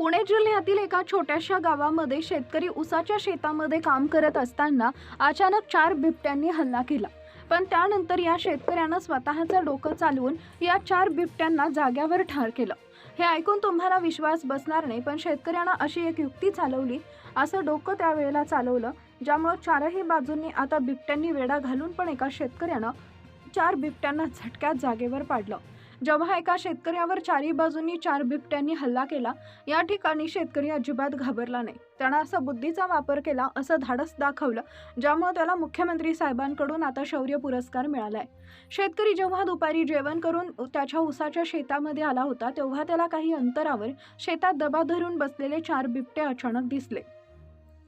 पुणे जिल्ह्यातील एका छोट्याशा गावामध्ये शेतकरी उसाच्या शेतामध्ये काम करत असताना अचानक 4 बिबट्यांनी हल्ला केला. पण त्यानंतर या शेतकऱ्यानं स्वतःचं डोकं चालवून या 4 बिबट्यांना जाग्यावर ठार केलं. हे ऐकून तुम्हाला विश्वास बसणार नाही, पण शेतकऱ्यानं अशी एक युक्ती चालवली, असं डोकं त्यावेळेला चालवलं, ज्यामुळे चारही बाजूंनी आता बिबट्यांनी वेढा घालून पण एका शेतकऱ्यानं 4 बिबट्यांना झटक्यात जागेवर पाडलं. जेव्हा एका शेतकऱ्यावर चारी बाजूंनी 4 बिबट्यांनी हल्ला केला, या ठिकाणी शेतकरी अजिबात घाबरला नाही. त्यानं असा बुद्धीचा वापर केला, असं धाडस दाखवलं, ज्यामुळे त्याला मुख्यमंत्री साहेबांकडून आता शौर्य पुरस्कार मिळालाय. शेतकरी जेव्हा दुपारी जेवण करून त्याच्या उसाच्या शेतामध्ये आला होता, तेव्हा त्याला काही अंतरावर शेतात दबा धरून बसलेले 4 बिबटे अचानक दिसले.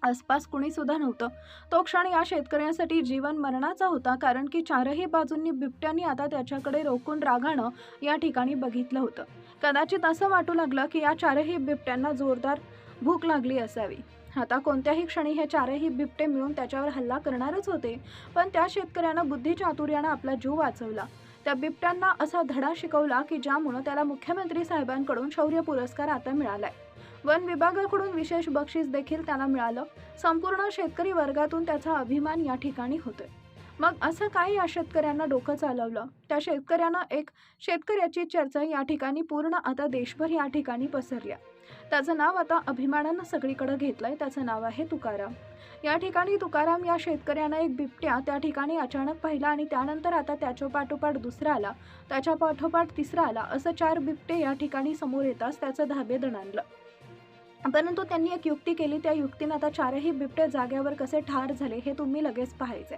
आसपास कुणी सुद्धा नव्हतं. तो क्षण या शेतकऱ्यासाठी जीवन मरणाचा होता, कारण की चारही बाजूंनी बिबट्यांनी आता त्याच्याकडे रोखून रागानं या ठिकाणी बघितलं होतं. कदाचित असं वाटू लागलं की या चारही बिबट्यांना जोरदार भूक लागली असावी. आता कोणत्याही क्षणी हे चारही बिबटे मिळून त्याच्यावर हल्ला करणारच होते, पण त्या शेतकऱ्यानं बुद्धिचातुर्यानं आपला जीव वाचवला. त्या बिबट्यांना असा धडा शिकवला की ज्यामुळे त्याला मुख्यमंत्री साहेबांकडून शौर्य पुरस्कार आता मिळालाय. वन विभागाकडून विशेष बक्षीस देखील त्याला मिळालं. संपूर्ण शेतकरी वर्गातून त्याचा अभिमान या ठिकाणी होतोय. मग असं काय या शेतकऱ्यांना डोकं चालवलं? त्या शेतकऱ्यानं एक शेतकऱ्याची चर्चा या ठिकाणी पूर्ण आता देशभर या ठिकाणी पसरली. त्याचं नाव आता अभिमानानं सगळीकडे घेतलंय. त्याचं नाव आहे तुकाराम. या ठिकाणी तुकाराम या शेतकऱ्यानं एक बिबट्या त्या ठिकाणी अचानक पाहिला आणि त्यानंतर आता त्याच्या पाठोपाठ दुसरा आला, त्याच्या पाठोपाठ तिसरा आला, असं 4 बिबटे या ठिकाणी समोर येताच त्याचं धाबे दणाणलं. परंतु त्यांनी एक युक्ती केली. त्या युक्तीने आता चारही बिबटे जाग्यावर कसे ठार झाले हे तुम्ही लगेच पाहायचे.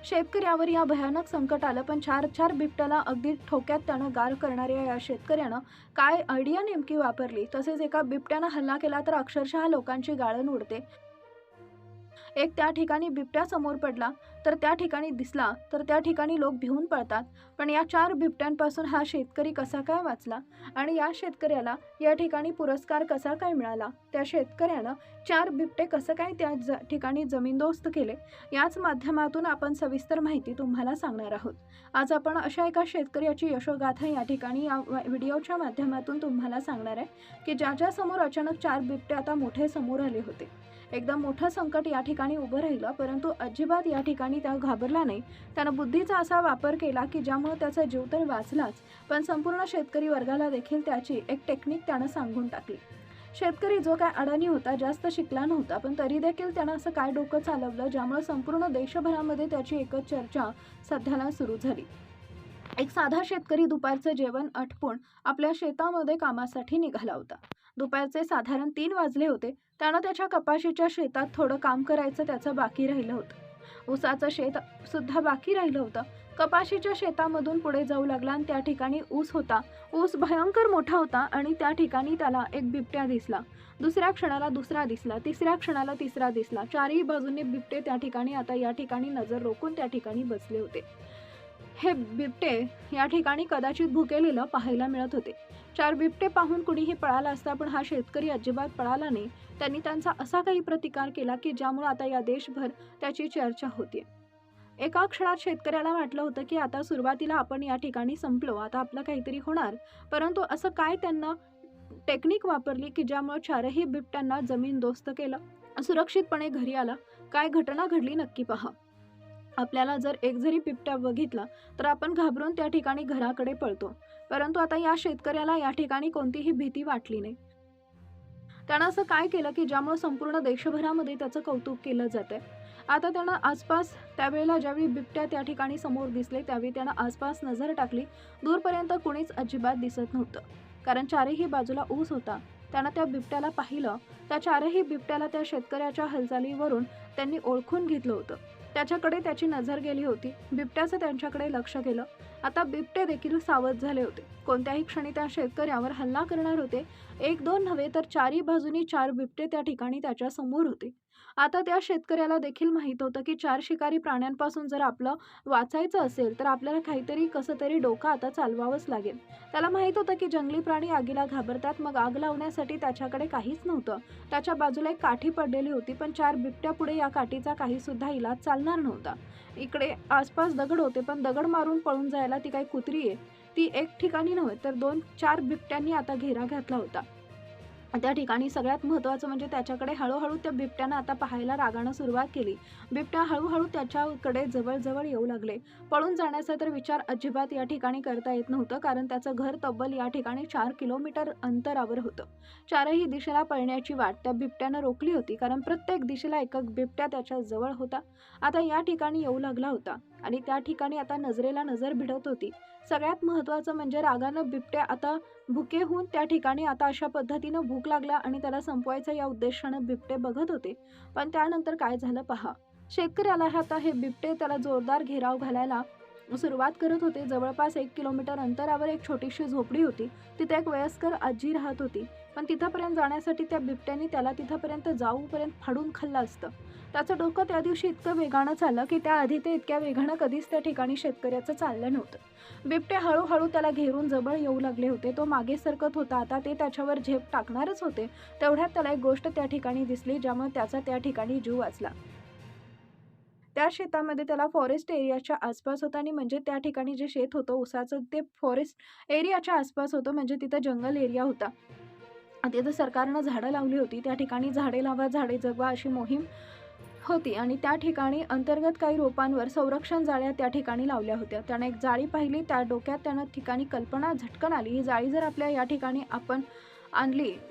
शेतकऱ्यावर या भयानक संकट आलं, पण 4 बिबट्याला अगदी ठोक्यात त्यानं गार करणाऱ्या या शेतकऱ्यानं काय आयडिया नेमकी वापरली, तसेच एका बिबट्यानं हल्ला केला तर अक्षरशः लोकांची गाळण उडते. एक त्या ठिकाणी बिबट्या समोर पडला तर त्या ठिकाणी दिसला तर त्या ठिकाणी लोक भिवून पळतात, पण या 4 बिबट्यांपासून हा शेतकरी कसा काय वाचला आणि या शेतकऱ्याला या ठिकाणी पुरस्कार कसा काय मिळाला, त्या शेतकऱ्यानं 4 बिबटे कसं काय त्या ठिकाणी जमीनदोस्त केले, याच माध्यमातून आपण सविस्तर माहिती तुम्हाला सांगणार आहोत. आज आपण अशा एका शेतकऱ्याची यशोगाथा या ठिकाणी या व्हिडिओच्या माध्यमातून तुम्हाला सांगणार आहे की ज्याच्यासमोर अचानक 4 बिबटे आता मोठे समोर आले होते. एकदम मोठं संकट या ठिकाणी उभं राहिलं, परंतु अजिबात या ठिकाणी त्या घाबरला नाही. त्यानं बुद्धीचा असा वापर केला की ज्यामुळे त्याचा जीव तर वाचलाच, पण संपूर्ण शेतकरी वर्गाला देखील त्याची एक टेक्निक त्यानं सांगून टाकली. शेतकरी जो काय अडाणी होता, जास्त शिकला नव्हता, पण तरी देखील त्यानं असं काय डोकं चालवलं, ज्यामुळे संपूर्ण देशभरामध्ये त्याची एकच चर्चा सध्याला सुरू झाली. एक साधा शेतकरी दुपारचं जेवण आटपून आपल्या शेतामध्ये कामासाठी निघाला होता. दुपारचे साधारण 3 वाजले होते. त्यानं त्याच्या कपाशीच्या शेतात थोडं काम करायचं त्याचं बाकी राहिलं होतं. ऊसाचं शेत सुद्धा बाकी राहिलं होतं. कपाशीच्या शेतामधून पुढे जाऊ लागला आणि त्या ठिकाणी ऊस होता. ऊस भयंकर मोठा होता आणि त्या ठिकाणी त्याला एक बिबट्या दिसला. दुसऱ्या क्षणाला दुसरा दिसला, तिसऱ्या क्षणाला तिसरा दिसला. चारही बाजूंनी बिबटे त्या ठिकाणी आता या ठिकाणी नजर रोखून त्या ठिकाणी बसले होते. हे बिबटे या ठिकाणी कदाचित भुकेलेलं पाहायला मिळत होते. 4 बिबटे पाहून कुणीही पळाला असता, पण हा शेतकरी अजिबात पळाला नाही. त्यांनी त्यांचा असा काही प्रतिकार केला की ज्यामुळे आता या देशभर त्याची चर्चा होतीये. एका क्षणात शेतकऱ्याला वाटलं होतं की आता सुरुवातीला आपण या ठिकाणी संपलो, आता आपलं काहीतरी होणार, परंतु असं काय त्यांना टेक्निक वापरली की ज्यामुळे 4ही बिबट्यांना जमीनदोस्त केलं, सुरक्षितपणे घरी आला. काय घटना घडली नक्की पहा. आपल्याला जर एक जरी बिबट्या बघितला तर आपण घाबरून त्या ठिकाणी घराकडे पळतो, परंतु आता या शेतकऱ्याला या ठिकाणी कोणतीही भीती वाटली नाही. त्यानं असं काय केलं की ज्यामुळे संपूर्ण देशभरामध्ये त्याचं कौतुक केलं जातंय. आता त्यानं आसपास त्यावेळेला ज्यावेळी बिबट्या त्या ठिकाणी समोर दिसले, त्यावेळी त्यानं आसपास नजर टाकली. दूरपर्यंत कुणीच अजिबात दिसत नव्हतं, कारण चारही बाजूला ऊस होता. त्यानं त्या बिबट्याला पाहिलं. त्या चारही बिबट्याला त्या शेतकऱ्याच्या हालचालीवरून त्यांनी ओळखून घेतलं होतं. त्याच्याकडे त्याची नजर गेली होती. बिबट्याचं त्यांच्याकडे लक्ष गेलं. आता बिबटे देखील सावध झाले होते. कोणत्याही क्षणी त्या शेतकऱ्यावर हल्ला करणार होते. 1-2 नव्हे तर चारही बाजूनी 4 बिबटे त्या ठिकाणी त्याच्या समोर होते. आता त्या शेतकऱ्याला देखील माहीत होतं की 4 शिकारी प्राण्यांपासून जर आपलं वाचायचं असेल तर आपल्याला काहीतरी कसं तरी डोकं आता चालवावंच लागेल. त्याला माहीत होतं की जंगली प्राणी आगीला घाबरतात, मग आग लावण्यासाठी त्याच्याकडे काहीच नव्हतं. त्याच्या बाजूला एक काठी पडलेली होती, पण 4 बिबट्यापुढे या काठीचा काही सुद्धा इलाज चालणार नव्हता. इकडे आसपास दगड होते, पण दगड मारून पळून जायला ती काही कुत्री आहे, ती एक ठिकाणी नव्हे तर 2-4 बिबट्यांनी आता घेरा घातला होता. त्या ठिकाणी सगळ्यात महत्त्वाचं म्हणजे त्याच्याकडे हळू-हळू त्या बिबट्यानं आता पाहायला रागानं सुरुवात केली. बिबट्या हळू-हळू त्याच्याकडे जवळ-जवळ येऊ लागले. पळून जाण्याचा तर विचार अजिबात या ठिकाणी करता येत नव्हतं, कारण त्याचं घर तब्बल या ठिकाणी 4 किलोमीटर अंतरावर होतं. चारही दिशेला पळण्याची वाट त्या बिबट्यानं रोखली होती, कारण प्रत्येक दिशेला एक बिबट्या त्याच्या जवळ होता. आता या ठिकाणी येऊ लागला होता आणि त्या ठिकाणी आता नजरेला नजर भिडत होती. सगळ्यात महत्त्वाचं म्हणजे रागानं बिबट्या आता भुके होऊन त्या ठिकाणी आता अशा पद्धतीनं भूक लागला आणि त्याला संपवायचं या उद्देशानं बिबटे बघत होते. पण त्यानंतर काय झालं पहा. शेतकऱ्याला आता हे बिबटे त्याला जोरदार घेराव घालायला सुरुवात करत होते. जवळपास 1 किलोमीटर अंतरावर एक छोटीशी झोपडी होती. तिथे एक वयस्कर आजी राहत होती. पण तिथपर्यंत जाण्यासाठी त्या बिबट्याने त्याला तिथपर्यंत जाऊपर्यंत फाडून खाल्लं असतं. त्याचं डोकं त्या दिवशी इतकं वेगानं चाललं की त्याआधी ते इतक्या वेगानं कधीच त्या ठिकाणी शेतकऱ्याचं चाललं नव्हतं. बिबटे हळूहळू त्याला घेरून जवळ येऊ लागले होते. तो मागे सरकत होता. आता ते त्याच्यावर झेप टाकणारच होते. तेवढ्यात त्याला एक गोष्ट त्या ठिकाणी दिसली, ज्यामुळे त्याचा त्या ठिकाणी जीव वाचला. त्या शेतामध्ये त्याला फॉरेस्ट एरियाच्या आसपास होता आणि म्हणजे त्या ठिकाणी जे शेत होतं ऊसाचं, ते फॉरेस्ट एरियाच्या आसपास होतं, म्हणजे तिथं जंगल एरिया होता. तिथं सरकारनं झाडं लावली होती. त्या ठिकाणी झाडे लावा, झाडे जगवा अशी मोहीम होती आणि त्या ठिकाणी अंतर्गत काही रोपांवर संरक्षण जाळ्या त्या ठिकाणी लावल्या होत्या. त्यानं एक जाळी पाहिली. त्या डोक्यात त्यानं ठिकाणी कल्पना झटकन आली, ही जाळी जर आपल्या या ठिकाणी आपण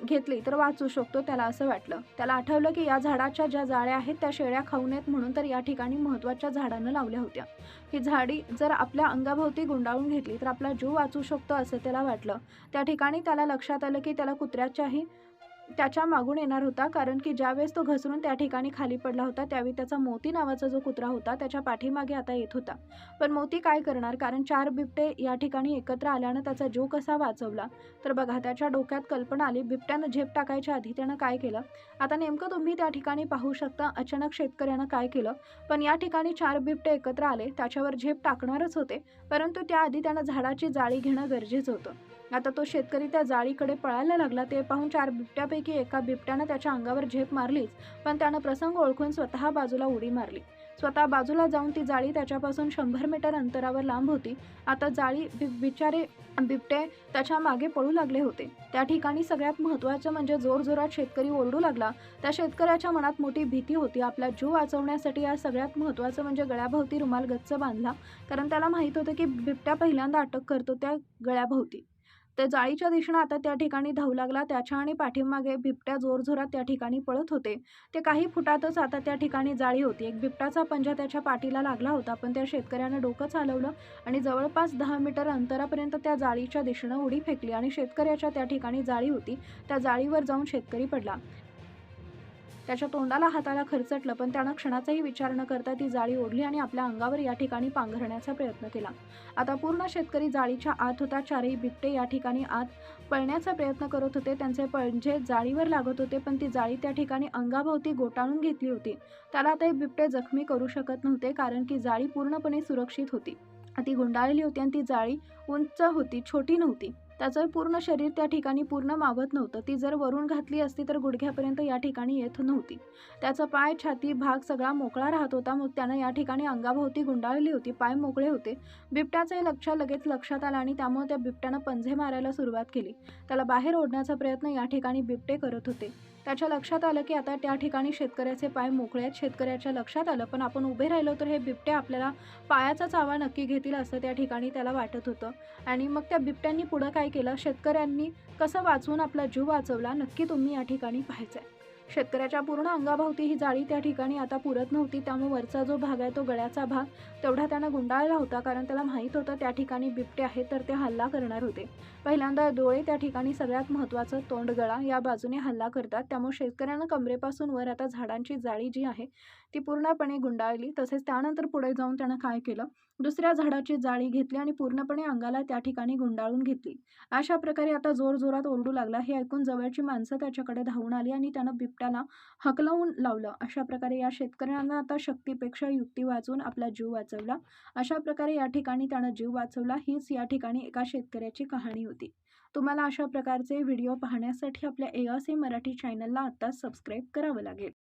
घेतली तर वाचू शकतो, त्याला असं वाटलं. त्याला आठवलं की या झाडाच्या ज्या जाळ्या आहेत त्या शेळ्या खाऊ नयेत, म्हणून तर या ठिकाणी महत्त्वाच्या झाडानं लावल्या होत्या. ही झाडी जर आपल्या अंगाभोवती गुंडाळून घेतली तर आपला जीव वाचू शकतो असं त्याला वाटलं. त्या ठिकाणी त्याला लक्षात आलं की त्याला कुत्र्याच्याही त्याच्या मागून येणार होता, कारण की ज्यावेळेस तो घसरून त्या ठिकाणी खाली पडला होता त्यावेळी त्याचा मोती नावाचा जो कुत्रा होता त्याच्या पाठीमागे आता येत होता. पण मोती काय करणार, कारण 4 बिबटे या ठिकाणी एकत्र आल्यानं त्याचा जीव कसा वाचवला. तर बघा, त्याच्या डोक्यात कल्पना आली. बिबट्यानं झेप टाकायच्या आधी त्यानं काय केलं, आता नेमकं तुम्ही त्या ठिकाणी पाहू शकता. अचानक शेतकऱ्यानं काय केलं, पण या ठिकाणी 4 बिबटे एकत्र आले, त्याच्यावर झेप टाकणारच होते, परंतु त्याआधी त्यानं झाडाची जाळी घेणं गरजेचं होतं. आता तो शेतकरी त्या जाळीकडे पळायला लागला. ते पाहून 4 बिबट्यापैकी एका बिबट्यानं त्याच्या अंगावर झेप मारलीच, पण त्यानं प्रसंग ओळखून स्वतः बाजूला उडी मारली. स्वतः बाजूला जाऊन ती जाळी त्याच्यापासून 100 मीटर अंतरावर लांब होती. आता जाळी बिचारे बिबटे त्याच्या मागे पळू लागले होते. त्या ठिकाणी सगळ्यात महत्त्वाचं म्हणजे जोरजोरात शेतकरी ओरडू लागला. त्या शेतकऱ्याच्या मनात मोठी भीती होती. आपला जीव वाचवण्यासाठी या सगळ्यात महत्त्वाचं म्हणजे गळ्याभोवती रुमाल गच्च बांधला, कारण त्याला माहीत होतं की बिबट्या पहिल्यांदा अटक करतो त्या गळ्याभोवती. त्या जाळीच्या दिशेनं आता त्या ठिकाणी धावू लागला. त्याच्या आणि पाठीमागे बिबट्या जोरजोरात त्या ठिकाणी पळत होते. ते काही फुटातच आता त्या ठिकाणी जाळी होती. एक बिबट्याचा पंजा त्याच्या पाठीला लागला होता, पण त्या शेतकऱ्यानं डोकं चालवलं आणि जवळपास 10 मीटर अंतरापर्यंत त्या जाळीच्या दिशेनं उडी फेकली आणि शेतकऱ्याच्या त्या ठिकाणी जाळी होती, त्या जाळीवर जाऊन शेतकरी पडला. त्याच्या तोंडाला हाताला खरचटलं, पण त्यानं क्षणाचाही विचार न करता ती जाळी ओढली आणि आपल्या अंगावर या ठिकाणी पांघरण्याचा प्रयत्न केला. आता पूर्ण शेतकरी जाळीच्या आत होता. 4ही बिबटे या ठिकाणी आत पळण्याचा प्रयत्न करत होते. त्यांचे पंजे जाळीवर लागत होते, पण ती जाळी त्या ठिकाणी अंगाभोवती गोटाळून घेतली होती. त्याला आता हे बिबटे जखमी करू शकत नव्हते, कारण की जाळी पूर्णपणे सुरक्षित होती. ती गुंडाळलेली होती आणि ती जाळी उंच होती, छोटी नव्हती. त्याचं पूर्ण शरीर त्या ठिकाणी पूर्ण मावत नव्हतं. ती जर वरून घातली असती तर गुडघ्यापर्यंत या ठिकाणी येत नव्हती. त्याचा पाय, छाती भाग सगळा मोकळा राहत होता. मग त्यानं या ठिकाणी अंगाभोवती गुंडाळली होती, पाय मोकळे होते. बिबट्याचं हे लगेच लक्षात आलं आणि त्यामुळे त्या बिबट्यानं पंजे मारायला सुरुवात केली. त्याला बाहेर ओढण्याचा प्रयत्न या ठिकाणी बिबटे करत होते. त्याच्या लक्षात आलं की आता त्या ठिकाणी शेतकऱ्याचे पाय मोकळे आहेत. शेतकऱ्याच्या लक्षात आलं, पण आपण उभे राहिलो तर हे बिबटे आपल्याला पायाचा चावा नक्की घेतील असं त्या ठिकाणी त्याला वाटत होतं. आणि मग त्या बिबट्यांनी पुढं काय केलं, शेतकऱ्यांनी कसं वाचवून आपला जीव वाचवला, नक्की तुम्ही या ठिकाणी पाहायचंय. शेतकऱ्याच्या पूर्ण अंगाभोवती ही जाळी त्या ठिकाणी आता पुरत नव्हती. त्यामुळे वरचा जो भाग आहे तो गळ्याचा भाग तेवढा त्यानं गुंडाळला होता, कारण त्याला माहीत होतं त्या ठिकाणी बिबटे आहेत तर ते हल्ला करणार होते. पहिल्यांदा डोळे, त्या ठिकाणी सगळ्यात महत्त्वाचं तोंड, गळा या बाजूने हल्ला करतात. त्यामुळे शेतकऱ्यानं कमरेपासून वर आता झाडांची जाळी जी आहे ती पूर्णपणे गुंडाळली. तसेच त्यानंतर पुढे जाऊन त्यानं काय केलं, दुसऱ्या झाडाची जाळी घेतली आणि पूर्णपणे अंगाला त्या ठिकाणी गुंडाळून घेतली. अशा प्रकारे आता जोरजोरात ओरडू लागला. हे ऐकून जवळची माणसं त्याच्याकडे धावून आली आणि त्यानं बिबट्याला हकलवून लावलं. अशा प्रकारे या शेतकऱ्यांना आता शक्तीपेक्षा युक्ती वाचवून आपला जीव वाचवला. अशा प्रकारे या ठिकाणी त्यानं जीव वाचवला. हीच या ठिकाणी एका शेतकऱ्याची कहाणी होती. तुम्हाला अशा प्रकारचे व्हिडिओ पाहण्यासाठी आपल्या ASA मराठी चॅनलला आत्ताच सबस्क्राईब करावं लागेल.